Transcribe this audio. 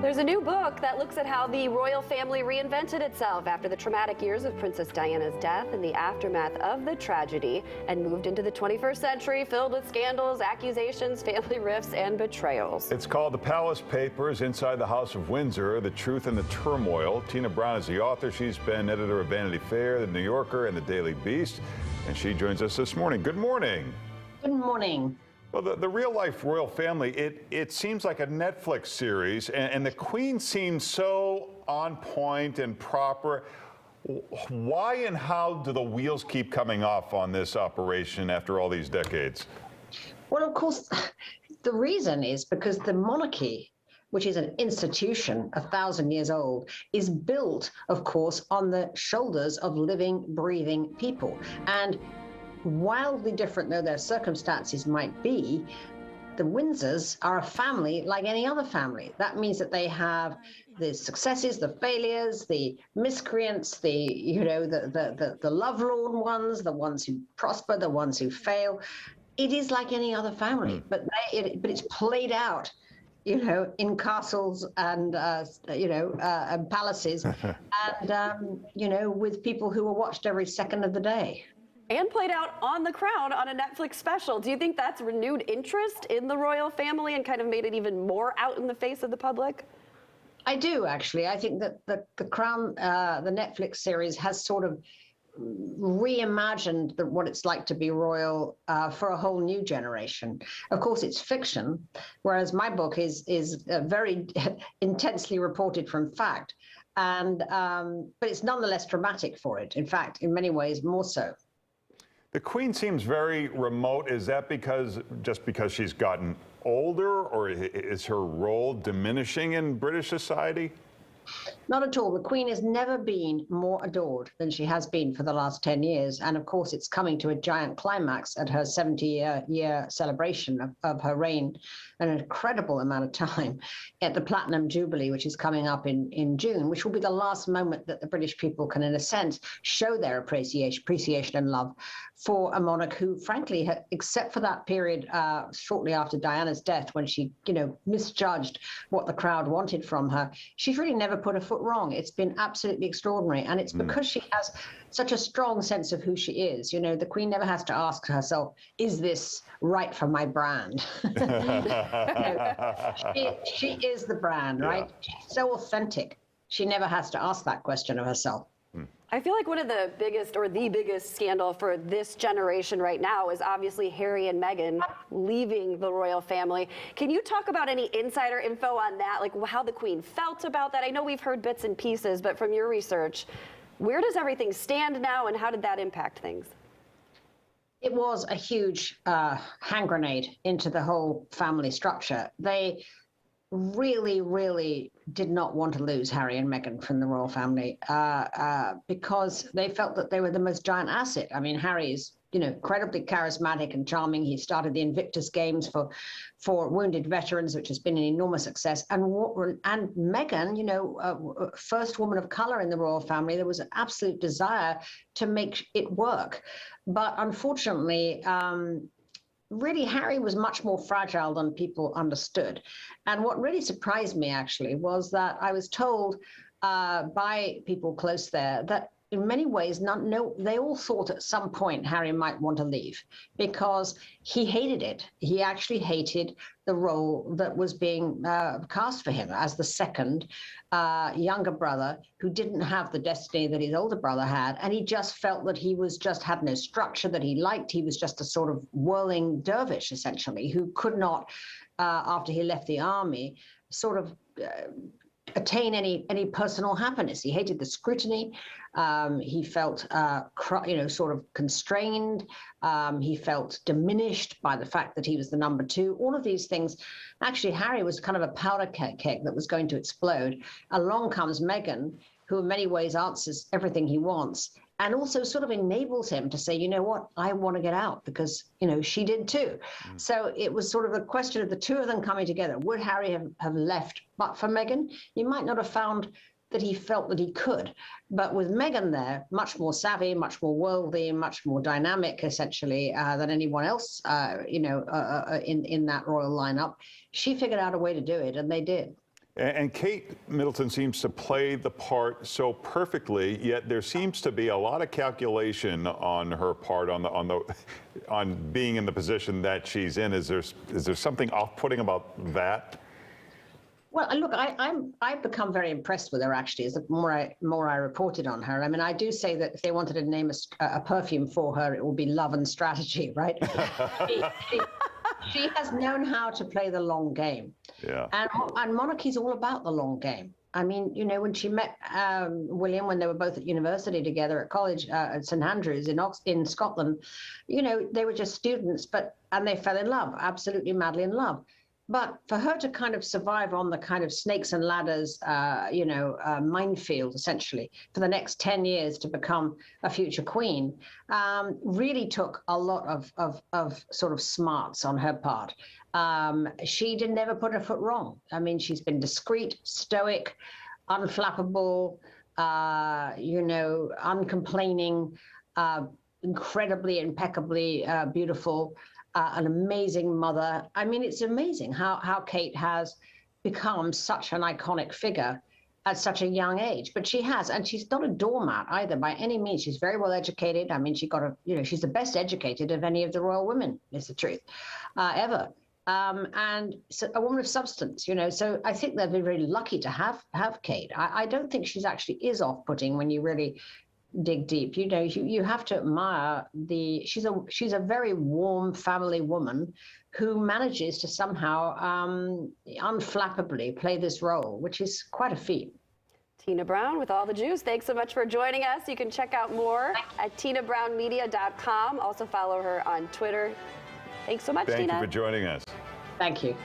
There's a new book that looks at how the royal family reinvented itself after the traumatic years of Princess Diana's death and the aftermath of the tragedy, and moved into the 21st century filled with scandals, accusations, family rifts, and betrayals. It's called The Palace Papers: Inside the House of Windsor, The Truth and the Turmoil. Tina Brown is the author. She's been editor of Vanity Fair, The New Yorker, and The Daily Beast, and she joins us this morning. Good morning. Good morning. Well, the real-life royal family, it seems like a Netflix series, and the Queen seems so on point and proper. Why and how do the wheels keep coming off on this operation after all these decades? Well, of course, the reason is because the monarchy, which is an institution 1,000 years old, is built, of course, on the shoulders of living, breathing people. And wildly different though their circumstances might be, the Windsors are a family like any other family. That means that they have the successes, the failures, the miscreants, the lovelorn ones, the ones who prosper, the ones who fail. It is like any other family, but it's played out, in castles and and palaces, and with people who are watched every second of the day. And played out on The Crown on a Netflix special. Do you think that's renewed interest in the royal family and kind of made it even more out in the face of the public? I do, actually. I think that the Crown, the Netflix series, has sort of reimagined what it's like to be royal for a whole new generation. Of course, it's fiction, whereas my book is very intensely reported from fact, and but it's nonetheless dramatic for it. In fact, in many ways, more so. The Queen seems very remote. Is that just because she's gotten older, or is her role diminishing in British society? Not at all. The Queen has never been more adored than she has been for the last 10 years. And of course, it's coming to a giant climax at her 70-year celebration of her reign, an incredible amount of time, at the Platinum Jubilee, which is coming up in June, which will be the last moment that the British people can, in a sense, show their appreciation and love for a monarch who, frankly, except for that period shortly after Diana's death, when she, misjudged what the crowd wanted from her, she's really never put a foot wrong. It's been absolutely extraordinary. And it's because she has such a strong sense of who she is. The Queen never has to ask herself, is this right for my brand? She is the brand, right? Yeah. She's so authentic. She never has to ask that question of herself. I feel like one of the biggest, or the biggest scandal for this generation right now is obviously Harry and Meghan leaving the royal family. Can you talk about any insider info on that, like how the Queen felt about that? I know we've heard bits and pieces, but from your research, where does everything stand now, and how did that impact things? It was a huge hand grenade into the whole family structure. They really, really did not want to lose Harry and Meghan from the royal family because they felt that they were the most giant asset. I mean, Harry is, incredibly charismatic and charming. He started the Invictus Games for wounded veterans, which has been an enormous success. And Meghan, first woman of color in the royal family, there was an absolute desire to make it work. But unfortunately, really, Harry was much more fragile than people understood. And what really surprised me, actually, was that I was told by people close there that in many ways, they all thought at some point Harry might want to leave because he hated it. He actually hated the role that was being cast for him as the second younger brother who didn't have the destiny that his older brother had. And he just felt that he had no structure that he liked. He was just a sort of whirling dervish, essentially, who could not, after he left the army, sort of attain any personal happiness. He hated the scrutiny. He felt, sort of constrained. He felt diminished by the fact that he was the number two. All of these things. Actually, Harry was kind of a powder keg that was going to explode. Along comes Meghan, who in many ways answers everything he wants, and also sort of enables him to say, you know what, I want to get out because, she did too. So it was sort of a question of the two of them coming together. Would Harry have left but for Meghan? You might not have found that he felt that he could. But with Meghan there, much more savvy, much more worldly, much more dynamic, essentially, than anyone else, in that royal lineup, she figured out a way to do it, and they did. And Kate Middleton seems to play the part so perfectly, yet there seems to be a lot of calculation on her part on being in the position that she's in. Is there something off-putting about that? Well, look, I've become very impressed with her, actually, as the more I reported on her. I mean, I do say that if they wanted to name a perfume for her, it would be Love and Strategy, right? She has known how to play the long game. Yeah. And Monarchy's all about the long game. I mean, you know, when she met William, when they were both at university together at college at St Andrews in Scotland, you know, they were just students, and they fell in love, absolutely madly in love. But for her to kind of survive on the kind of snakes and ladders, minefield, essentially, for the next 10 years to become a future queen, really took a lot of sort of smarts on her part. She never put her foot wrong. I mean, she's been discreet, stoic, unflappable, uncomplaining, incredibly, impeccably beautiful. An amazing mother. I mean, it's amazing how Kate has become such an iconic figure at such a young age. But she has, and she's not a doormat either by any means. She's very well educated. I mean, she's the best educated of any of the royal women, is the truth, ever. And so a woman of substance, you know. So I think they've been very lucky to have Kate. I don't think she's actually is off-putting when you really dig deep. You know, you have to admire she's a very warm family woman who manages to somehow unflappably play this role, which is quite a feat. Tina Brown with All the Juice. Thanks so much for joining us. You can check out more at tinabrownmedia.com. Also follow her on Twitter. Thanks so much, Tina. Thank you for joining us. Thank you.